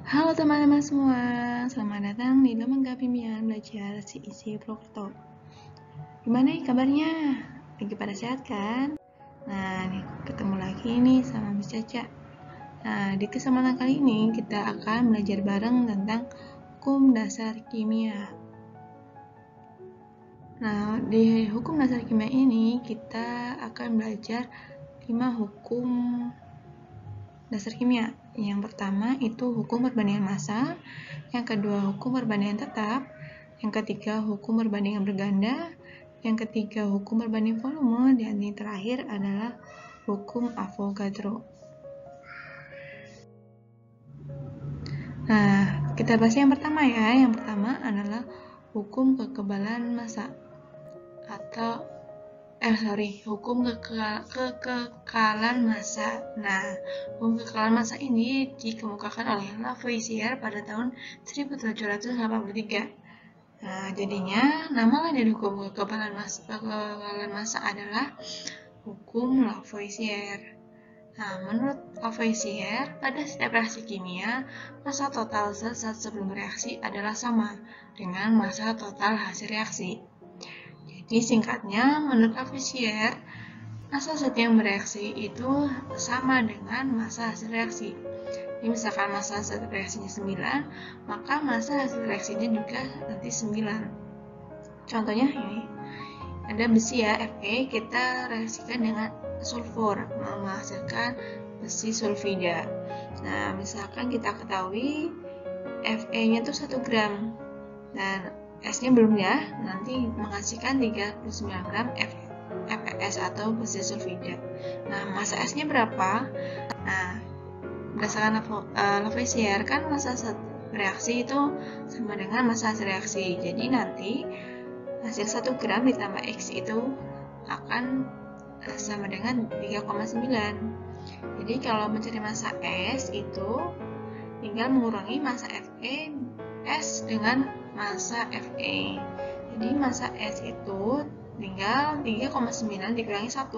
Halo teman-teman semua, selamat datang di Lembaga Bimbingan Belajar CIC Purwokerto. Gimana nih kabarnya? Lagi pada sehat kan? Nah, nih, ketemu lagi nih sama Miss Caca. Nah, di kesempatan kali ini kita akan belajar bareng tentang hukum dasar kimia. Nah, di hukum dasar kimia ini kita akan belajar 5 hukum dasar kimia. Yang pertama itu hukum perbandingan massa, yang kedua hukum perbandingan tetap, yang ketiga hukum perbandingan berganda, yang ketiga hukum perbandingan volume, dan yang terakhir adalah hukum Avogadro. Nah, kita bahas yang pertama ya. Yang pertama adalah hukum kekebalan massa atau hukum kekekalan massa. Nah, hukum kekekalan massa ini dikemukakan oleh Lavoisier pada tahun 1783. Nah, jadinya nama lain dari hukum kekekalan massa adalah hukum Lavoisier. Nah, menurut Lavoisier, pada setiap reaksi kimia, massa total zat sebelum reaksi adalah sama dengan massa total hasil reaksi. Jadi singkatnya, menurut Lavoisier, massa zat yang bereaksi itu sama dengan massa hasil reaksi. Jadi misalkan massa zat reaksinya 9, maka massa hasil reaksinya juga nanti 9. Contohnya ini, ada besi ya, Fe, kita reaksikan dengan sulfur, menghasilkan besi sulfida. Nah, misalkan kita ketahui Fe-nya itu 1 gram, dan S-nya belum ya, nanti menghasilkan 39 gram FeS atau besi sulfida. Nah, massa S-nya berapa? Nah, berdasarkan Lavoisier kan massa reaksi itu sama dengan massa hasil reaksi. Jadi nanti hasil 1 gram ditambah X itu akan sama dengan 3,9. Jadi kalau mencari massa S itu tinggal mengurangi massa Fe S dengan massa Fe. Jadi massa S itu tinggal 3,9 dikurangi 1.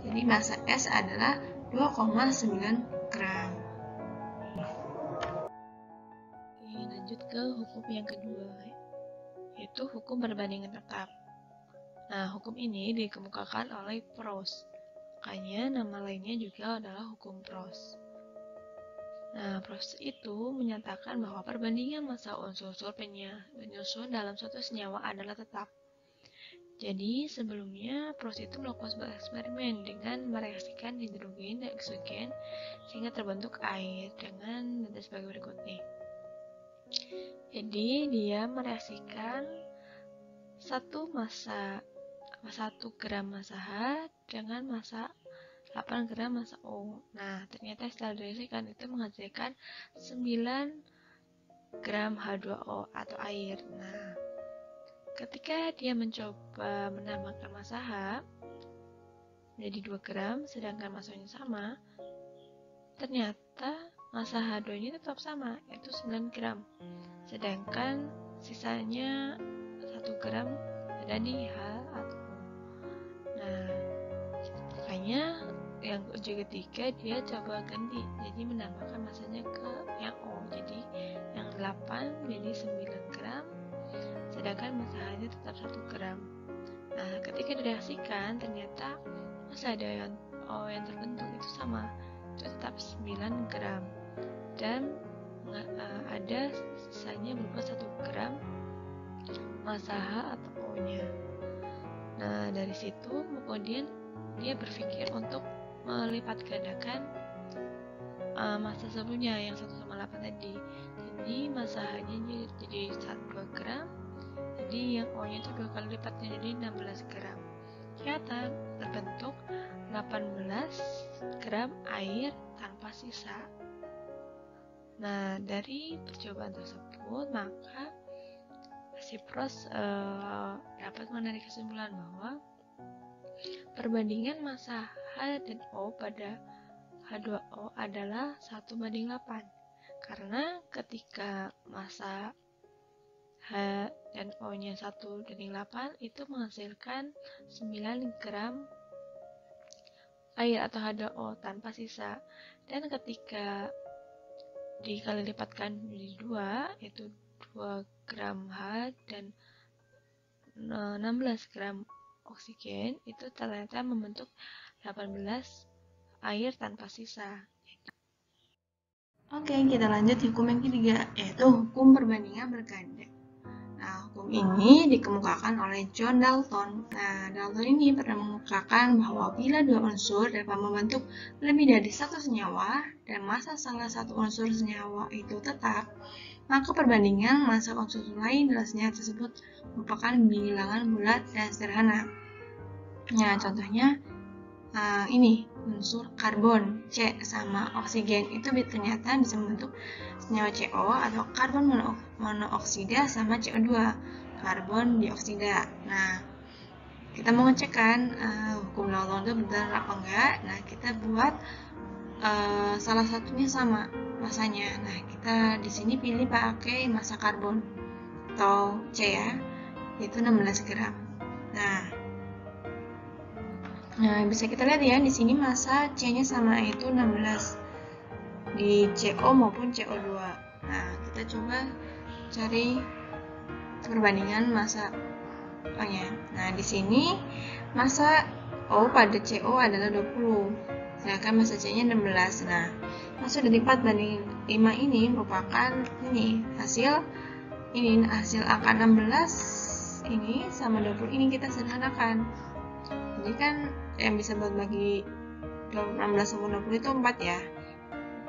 Jadi massa S adalah 2,9 gram. Oke, lanjut ke hukum yang kedua, yaitu hukum perbandingan tetap. Nah, hukum ini dikemukakan oleh Proust. Makanya nama lainnya juga adalah hukum Proust. Nah, Proust itu menyatakan bahwa perbandingan massa unsur-unsur penyusun dalam suatu senyawa adalah tetap. Jadi, sebelumnya Proust itu melakukan sebuah eksperimen dengan mereaksikan hidrogen dan oksigen sehingga terbentuk air dengan data sebagai berikut nih. Jadi, dia mereaksikan 1 gram massa H dengan massa 8 gram massa O. Nah, ternyata setelah direaksikan itu menghasilkan 9 gram H2O atau air. Nah, ketika dia mencoba menambahkan massa H menjadi 2 gram, sedangkan massanya sama, ternyata massa H2-nya tetap sama, yaitu 9 gram. Sedangkan sisanya 1 gram ada di H atau O. Nah, makanya yang uji ketiga dia coba ganti, jadi menambahkan massanya ke yang O. Jadi yang 8 jadi 9 gram, sedangkan massa H-nya tetap 1 gram. Nah, ketika direaksikan ternyata massa yang O yang terbentuk itu sama, itu tetap 9 gram. Dan ada sisanya berupa 1 gram massa H atau O-nya. Nah, dari situ kemudian dia berpikir untuk melipat gandakan massa sebelumnya yang 1,8 tadi. Jadi massa H-nya jadi 2 gram, jadi yang O-nya itu 2 kali lipatnya, jadi 16 gram. Ternyata terbentuk 18 gram air tanpa sisa. Nah, dari percobaan tersebut maka si Proust dapat menarik kesimpulan bahwa perbandingan massa H dan O pada H2O adalah 1:8. Karena ketika massa H dan O-nya 1:8 itu menghasilkan 9 gram air atau H2O tanpa sisa. Dan ketika dikali lipatkan menjadi 2, yaitu 2 gram H dan 16 gram oksigen, itu ternyata membentuk 18 air tanpa sisa. Oke, kita lanjut hukum yang ketiga, yaitu hukum perbandingan berganda. Nah, hukum ini dikemukakan oleh John Dalton. Nah, Dalton ini pernah mengemukakan bahwa bila dua unsur dapat membentuk lebih dari satu senyawa dan massa salah satu unsur senyawa itu tetap, maka perbandingan massa unsur lain dalam senyawa tersebut merupakan bilangan bulat dan sederhana. Nah, contohnya ini unsur karbon C sama oksigen itu ternyata bisa membentuk senyawa CO atau karbon monooksida sama CO2, karbon dioksida. Nah, kita mau ngecek kan hukum Dalton itu benar apa enggak. Nah, kita buat salah satunya sama masanya. Nah, kita di sini pilih pakai massa karbon atau C ya, yaitu 16 gram. Nah, bisa kita lihat ya, di sini massa C-nya sama, yaitu 16 di CO maupun CO2. Nah, kita coba cari perbandingan massa O-nya. Nah, di sini massa O pada CO adalah 20, sedangkan massa C-nya 16. Nah, massa dari 4 banding 5 ini merupakan hasil angka 16 ini sama 20 ini kita sederhanakan. Jadi kan yang bisa buat bagi 16 sama 20 itu 4 ya.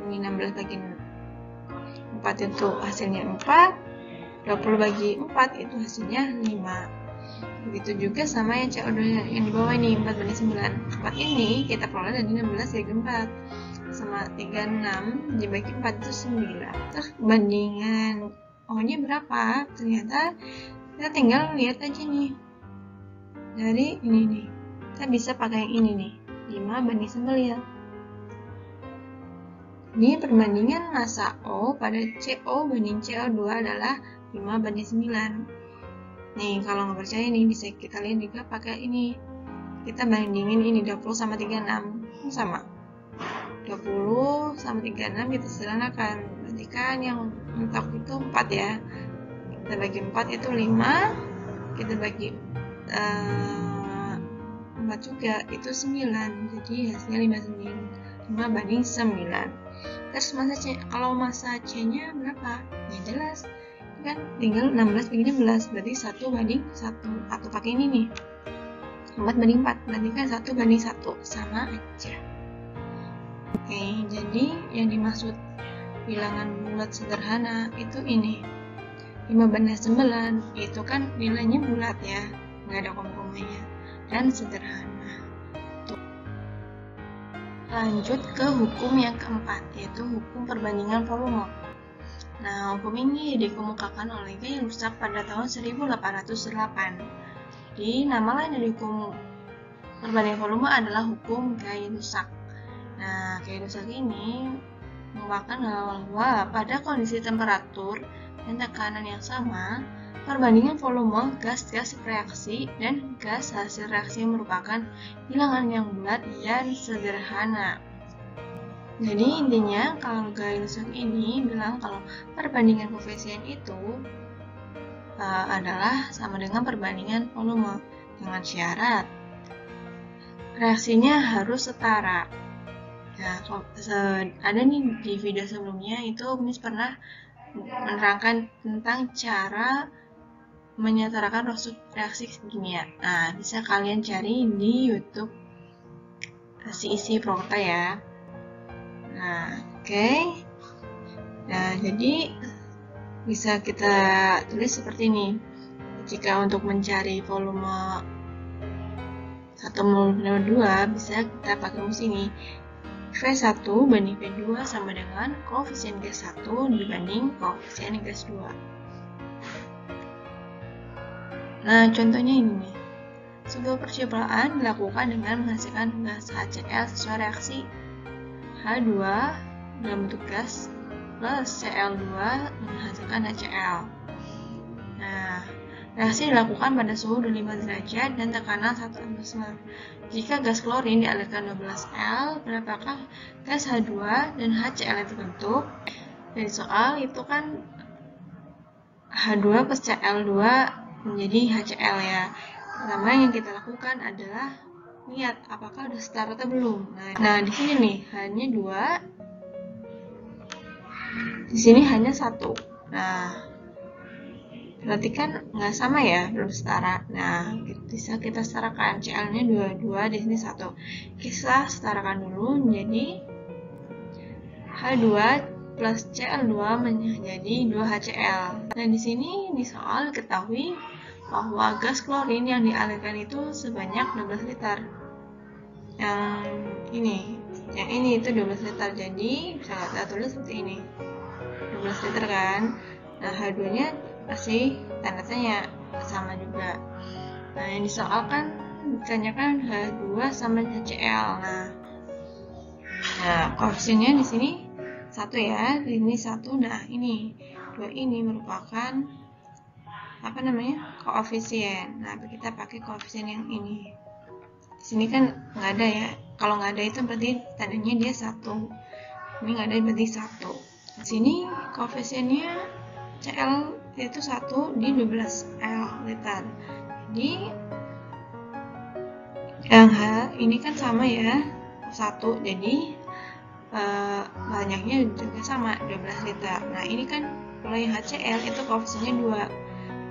Ini 16 bagi 4 itu hasilnya 4, 20 bagi 4 itu hasilnya 5. Begitu juga sama yang CO2 yang di bawah ini, 4 banding 9. 4 ini kita peroleh dari 16 bagi 4 sama 36 dibagi 4 itu 9. Terus bandingan O-nya berapa? Ternyata kita tinggal lihat aja nih. Dari ini nih. Kita bisa pakai yang ini nih, 5 banding 9. Ini perbandingan massa O pada CO banding CO2 adalah 5 banding 9. Nih, kalau nggak percaya nih, bisa kita lihat juga pakai ini. Kita bandingin ini, 20 sama 36. Sama. 20 sama 36 kita sederhanakan. Berarti kan yang mentok itu 4 ya. Kita bagi 4 itu 5. Kita bagi 4 juga itu 9, jadi hasilnya 5 banding 9. Terus massa C, kalau massa C nya berapa? Ya jelas kan, tinggal 16 bagi 16, berarti 1 banding 1, atau pakai ini nih 4 banding 4, berarti kan 1 banding 1, sama aja. Oke, jadi yang dimaksud bilangan bulat sederhana itu ini 5 banding 9, itu kan nilainya bulat ya, nggak ada koma-komanya dan sederhana. Lanjut ke hukum yang keempat, yaitu hukum perbandingan volume. Nah, hukum ini dikemukakan oleh Gay-Lussac pada tahun 1808. Jadi, nama lain dari hukum perbandingan volume adalah hukum Gay-Lussac. Nah, Gay-Lussac ini mengemukakan bahwa pada kondisi temperatur dan tekanan yang sama, perbandingan volume gas-gas reaksi dan gas hasil reaksi merupakan bilangan yang bulat dan sederhana. Jadi intinya kalau Gay-Lussac ini bilang kalau perbandingan koefisien itu adalah sama dengan perbandingan volume dengan syarat reaksinya harus setara. Nah, ada nih di video sebelumnya itu Miss pernah menerangkan tentang cara menyetarakan reaksi kimia. Nah, bisa kalian cari di YouTube isi Prokta ya. Nah, oke. Nah, jadi bisa kita tulis seperti ini. Jika untuk mencari volume 1 mol 2 bisa kita pakai rumus ini. V1 banding V2 sama dengan koefisien gas 1 dibanding koefisien gas 2. Nah, contohnya ini nih. Sebuah percobaan dilakukan dengan menghasilkan gas HCl sesuai reaksi H2 dalam bentuk gas plus Cl2 menghasilkan HCl. Nah, reaksi dilakukan pada suhu 25 derajat dan tekanan 1 atmosfer. Jika gas klorin dialirkan 12 L, berapakah gas H2 dan HCl yang terbentuk? dari soal itu kan H2 plus Cl2 menjadi HCl ya. Pertama yang kita lakukan adalah lihat apakah udah setara atau belum. Nah di sini nih hanya 2, di sini hanya 1. Nah berarti kan nggak sama ya, belum setara. Nah bisa kita setarakan, Cl-nya 2, di sini 1. Kita setarakan dulu menjadi H2 plus Cl2 menjadi 2HCl. Nah di sini di soal diketahui bahwa gas klorin yang dialirkan itu sebanyak 12 liter. Yang ini itu 12 liter. Jadi bisa kita tulis seperti ini. 12 liter kan. Nah H2-nya masih tanda tanya, sama juga. Nah yang disoalkan ditanyakan H2 sama HCl. Nah koefisiennya di sini 1 ya, di sini 1. Nah ini 2 ini merupakan koefisien. Nah kita pakai koefisien yang ini. Di sini kan nggak ada ya. Kalau nggak ada itu berarti tandanya dia 1. Ini nggak ada berarti 1. Di sini koefisiennya Cl yaitu 1 di 12 liter. Jadi yang H ini kan sama ya, 1. Jadi banyaknya juga sama, 12 liter. Nah ini kan kalau yang HCl itu koefisiennya 2.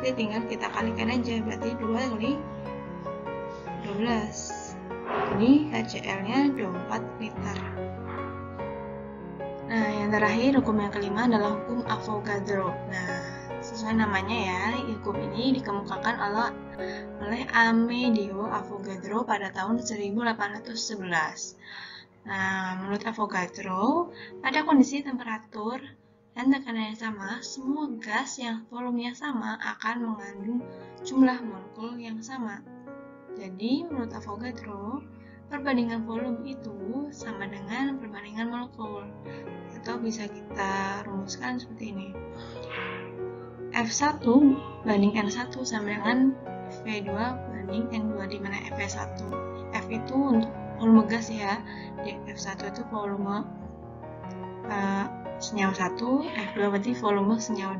Jadi tinggal kita kalikan aja, berarti 2 kali 12. Ini HCl-nya 24 liter. Nah yang terakhir, hukum yang kelima adalah hukum Avogadro. Nah sesuai namanya ya, hukum ini dikemukakan oleh Amedeo Avogadro pada tahun 1811. Nah, menurut Avogadro, pada kondisi temperatur dan tekanan yang sama, semua gas yang volumenya sama akan mengandung jumlah molekul yang sama. Jadi, menurut Avogadro, perbandingan volume itu sama dengan perbandingan molekul. Atau bisa kita rumuskan seperti ini. F1 banding N1 sama dengan V2 banding N2, di mana F1 F itu untuk volume gas ya. Di F1 itu volume senyawa 1, F2 berarti volume senyawa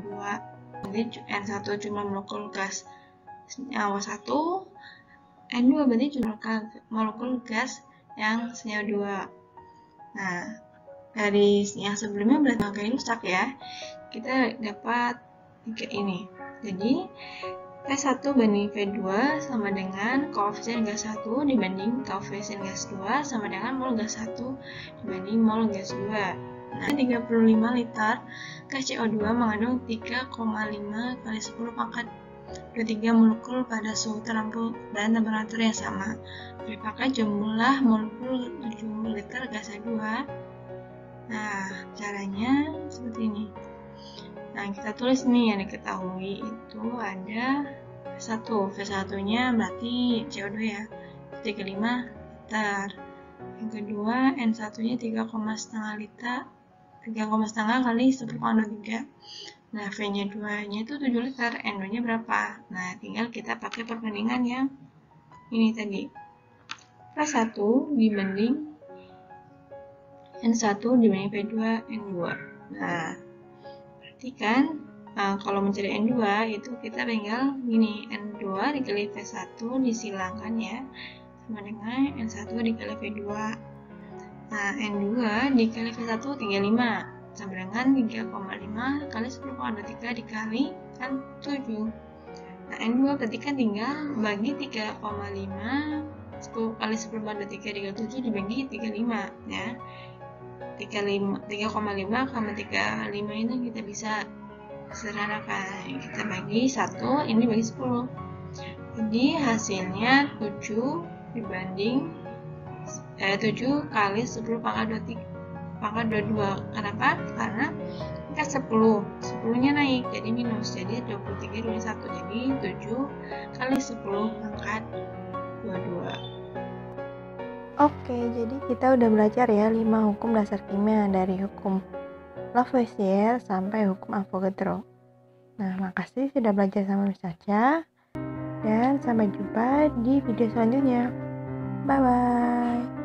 2. Jadi N1 cuma molekul gas senyawa 1, N2 berarti cuma molekul gas yang senyawa 2. Nah, dari yang sebelumnya berarti pakai rusak ya. Kita dapat 3 ini. Jadi V1 banding V2 sama dengan koefisien gas 1 dibanding koefisien gas 2 sama dengan mol gas 1 dibanding mol gas 2. Nah, 35 liter gas CO2 mengandung 3,5 kali 10 pangkat 23 molekul pada suhu tertentu dan temperatur yang sama. Berapakah jumlah molekul 70 liter gas H2? Nah, caranya seperti ini. Nah, kita tulis nih yang diketahui itu ada V1. V1-nya berarti CO2 ya, 35 liter. Yang kedua, N1-nya 3,5 liter, 3,5 kali 10⁻²3. Nah, V-nya 2-nya itu 7 liter, N2-nya berapa? Nah, tinggal kita pakai perbandingan yang ini tadi. V1 dibanding N1 dibanding V2, N2. Nah, perhatikan, kalau mencari N2 itu kita tinggal gini, N2 dikali V1 disilangkan ya, sama dengan N1 dikali V2. Nah, N2 dikali V1 35, sama dengan 3,5 kali 10⁻³ dikali kan 7. Nah, N2 berarti kan tinggal bagi 3,5 10 kali 10⁻³ dikali 7 dibagi 35 ya. 3,5 sama 35 ini kita bisa sederhanakan, kita bagi 1, ini bagi 10. Jadi hasilnya 7 dibanding 7 kali 10⁻²2. Kenapa? Karena kita 10 nya naik jadi minus, jadi 23 dibanding 1, jadi 7 kali 10⁻²2. Oke, jadi kita udah belajar ya 5 hukum dasar kimia, dari hukum Lavoisier sampai hukum Avogadro. Nah, makasih sudah belajar sama Miss Caca, dan sampai jumpa di video selanjutnya. Bye-bye.